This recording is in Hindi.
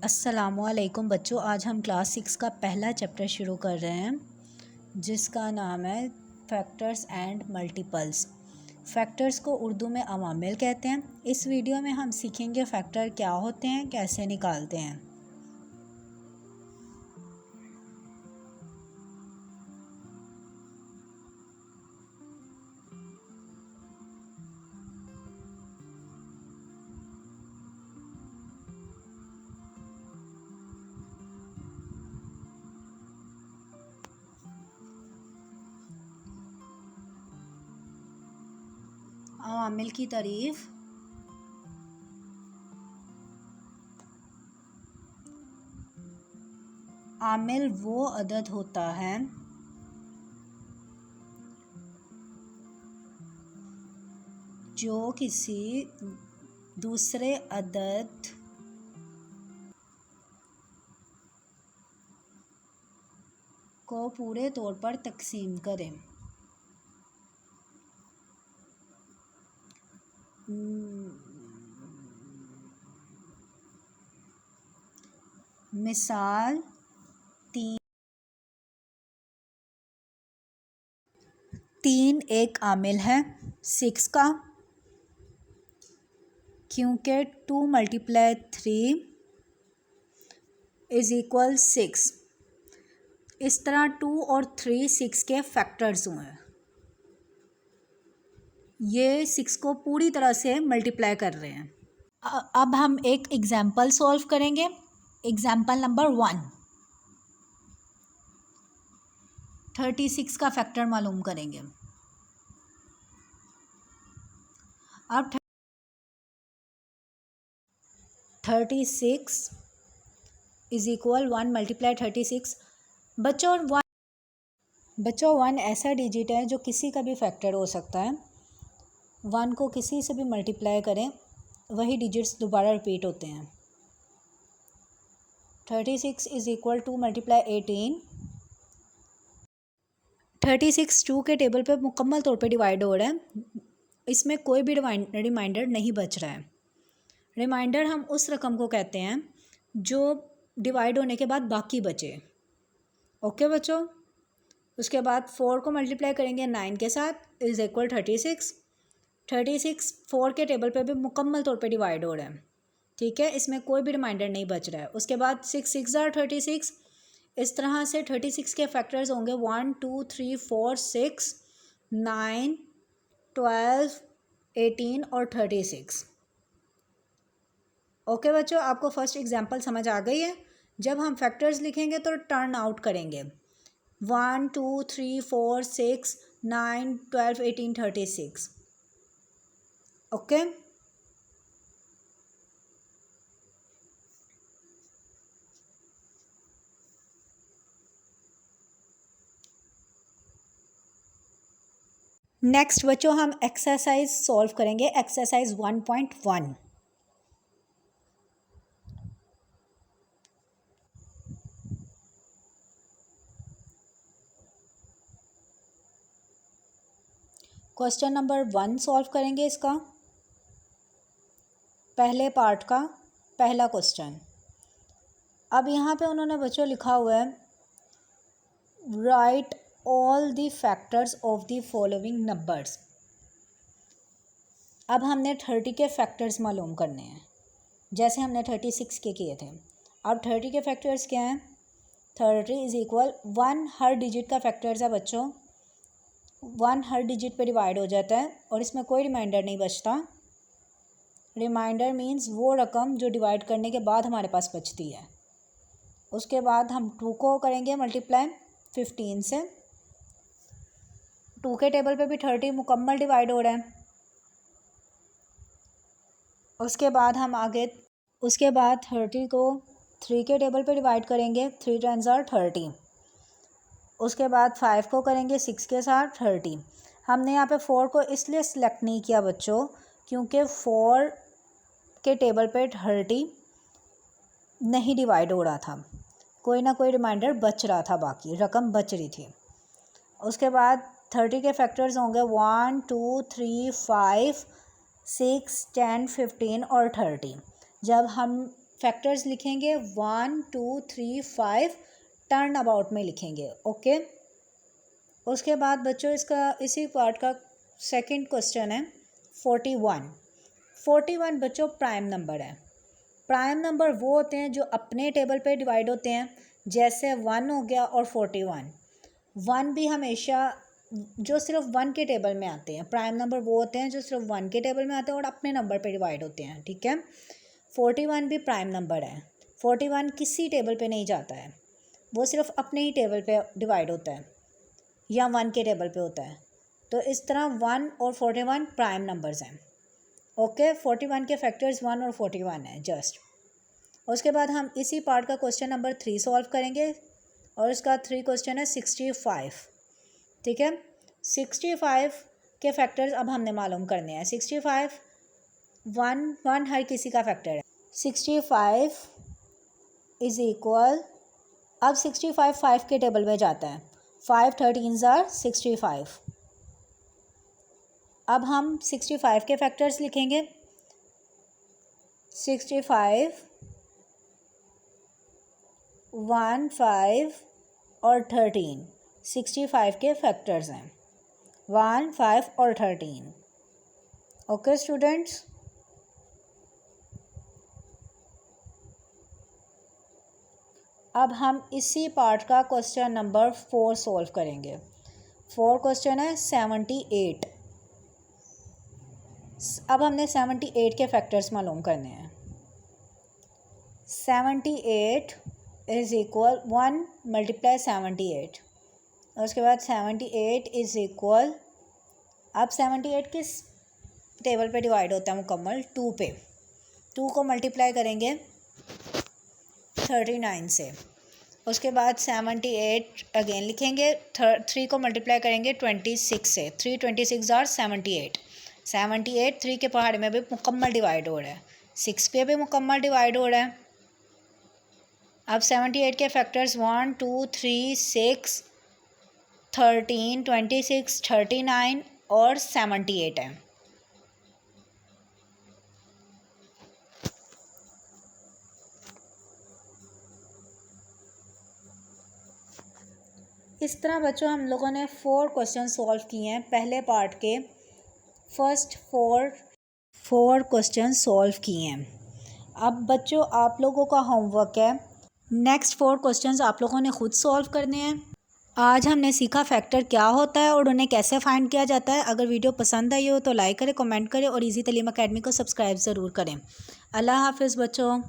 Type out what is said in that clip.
अस्सलामुअलैकुम बच्चों, आज हम क्लास 6 का पहला चैप्टर शुरू कर रहे हैं जिसका नाम है फैक्टर्स एंड मल्टीपल्स। फैक्टर्स को उर्दू में अवामिल कहते हैं। इस वीडियो में हम सीखेंगे फैक्टर क्या होते हैं, कैसे निकालते हैं। अवामिल की तारीफ। आमिल वो अदद होता है जो किसी दूसरे अदद को पूरे तौर पर तकसीम करें। मिसाल तीन एक आमिल है 6 का, क्योंकि 2 × 3 = 6। इस तरह 2 और 3 6 के फैक्टर्स हुए हैं। ये 6 को पूरी तरह से मल्टीप्लाई कर रहे हैं। अब हम एक एग्जाम्पल सॉल्व करेंगे। एग्जाम्पल नंबर 1, 36 का फैक्टर मालूम करेंगे। अब 36 = 1 × 36। बच्चों 1 ऐसा डिजिट है जो किसी का भी फैक्टर हो सकता है। 1 को किसी से भी मल्टीप्लाई करें, वही डिजिट्स दोबारा रिपीट होते हैं। 36 = 2 × 18। 36 2 के टेबल पे मुकम्मल तौर पे डिवाइड हो रहा है। इसमें कोई भी रिमाइंडर नहीं बच रहा है। रिमाइंडर हम उस रकम को कहते हैं जो डिवाइड होने के बाद बाकी बचे। ओके बच्चों, उसके बाद 4 को मल्टीप्लाई करेंगे 9 के साथ = 36। 36 4 के टेबल पे भी मुकम्मल तौर पे डिवाइड हो रहा है। ठीक है, इसमें कोई भी रिमाइंडर नहीं बच रहा है। उसके बाद 6 6 are 36। इस तरह से 36 के फैक्टर्स होंगे 1 2 3 4 6 9 12 18 और 36। ओके बच्चों, आपको फर्स्ट एग्जांपल समझ आ गई है। जब हम फैक्टर्स लिखेंगे तो टर्न आउट करेंगे 1 2 3 4 6 9 12 18 36। ओके, नेक्स्ट बच्चों हम एक्सरसाइज सॉल्व करेंगे। एक्सरसाइज 1.1। क्वेश्चन नंबर 1 सॉल्व करेंगे। इसका पहले पार्ट का पहला क्वेश्चन। अब यहाँ पे उन्होंने बच्चों लिखा हुआ है right all the factors of the following numbers. अब हमने 30 के फैक्टर्स मालूम करने हैं, जैसे हमने 36 के किए थे। अब 30 के फैक्टर्स क्या हैं? 30 = 1 हर डिजिट का फैक्टर्स है बच्चों। 1 हर डिजिट पे डिवाइड हो जाता है और इसमें कोई रिमाइंडर नहीं बचता। रिमाइंडर मीन्स वो रकम जो डिवाइड करने के बाद हमारे पास बचती है। उसके बाद हम 2 को करेंगे मल्टीप्लाई 15 से। 2 के टेबल पे भी 30 मुकम्मल डिवाइड हो रहा है। उसके बाद 30 को 3 के टेबल पे डिवाइड करेंगे, 3 × 30। उसके बाद 5 को करेंगे 6 के साथ 30। हमने यहाँ पे 4 को इसलिए सिलेक्ट नहीं किया बच्चों क्योंकि 4 के टेबल पे 30 नहीं डिवाइड हो रहा था, कोई ना कोई रिमाइंडर बच रहा था, बाकी रकम बच रही थी। उसके बाद 30 के फैक्टर्स होंगे 1 2 3 5 6 10 15 और 30। जब हम फैक्टर्स लिखेंगे 1 2 3 5 टर्न अबाउट में लिखेंगे। ओके, उसके बाद बच्चों इसका इसी पार्ट का सेकंड क्वेश्चन है 41 बच्चों प्राइम नंबर है। प्राइम नंबर वो होते हैं जो अपने टेबल पे डिवाइड होते हैं, जैसे 1 हो गया और 41। 1 भी हमेशा जो सिर्फ 1 के टेबल में आते हैं, प्राइम नंबर वो होते हैं जो सिर्फ 1 के टेबल में आते हैं और अपने नंबर पे डिवाइड होते हैं। ठीक है, 41 भी प्राइम नंबर है। 41 किसी टेबल पे नहीं जाता है, वो सिर्फ अपने ही टेबल पे डिवाइड होता है या 1 के टेबल पे होता है। तो इस तरह 1 और 41 प्राइम नंबर्स हैं। ओके, 41 के फैक्टर्स 1 और 41 है जस्ट। उसके बाद हम इसी पार्ट का क्वेश्चन नंबर 3 सॉल्व करेंगे और इसका 3 क्वेश्चन है 65। ठीक है, 65 के फैक्टर्स अब हमने मालूम करने हैं। 65 1 हर किसी का फैक्टर है। 65 इज इक्वल, अब 65 5 के टेबल में जाता है। 5 13s are 65। अब हम 65 के फैक्टर्स लिखेंगे। 65 1 5 और 13 65 के फैक्टर्स हैं, 1 5 और 13। ओके स्टूडेंट्स, अब हम इसी पार्ट का क्वेश्चन नंबर 4 सॉल्व करेंगे। 4 क्वेश्चन है 78। अब हमने 78 के फैक्टर्स मालूम करने हैं। 78 इज़ इक्वल 1 मल्टीप्लाई 78। उसके बाद 78 इज़ इक्वल, अब 78 किस टेबल पे डिवाइड होता है मुकम्मल? 2 पे। 2 को मल्टीप्लाई करेंगे 39 से। उसके बाद 78 अगेन लिखेंगे, 3 को मल्टीप्लाई करेंगे 26 से। 3 26 आर 78। 78 3 के पहाड़े में भी मुकम्मल डिवाइड हो रहा है, 6 पे भी मुकम्मल डिवाइड हो रहा है। अब 78 के फैक्टर्स 1 2 3 6 13 26 39 और 78 हैं। इस तरह बच्चों हम लोगों ने 4 क्वेश्चन सॉल्व किए हैं। पहले पार्ट के फर्स्ट 4 क्वेश्चन सॉल्व किए हैं। अब बच्चों आप लोगों का होमवर्क है, नेक्स्ट 4 क्वेश्चंस आप लोगों ने खुद सॉल्व करने हैं। आज हमने सीखा फैक्टर क्या होता है और उन्हें कैसे फाइंड किया जाता है। अगर वीडियो पसंद आई हो तो लाइक करें, कमेंट करें और इजी तालीम अकेडमी को सब्सक्राइब ज़रूर करें। अल्लाह हाफिज़ बच्चों।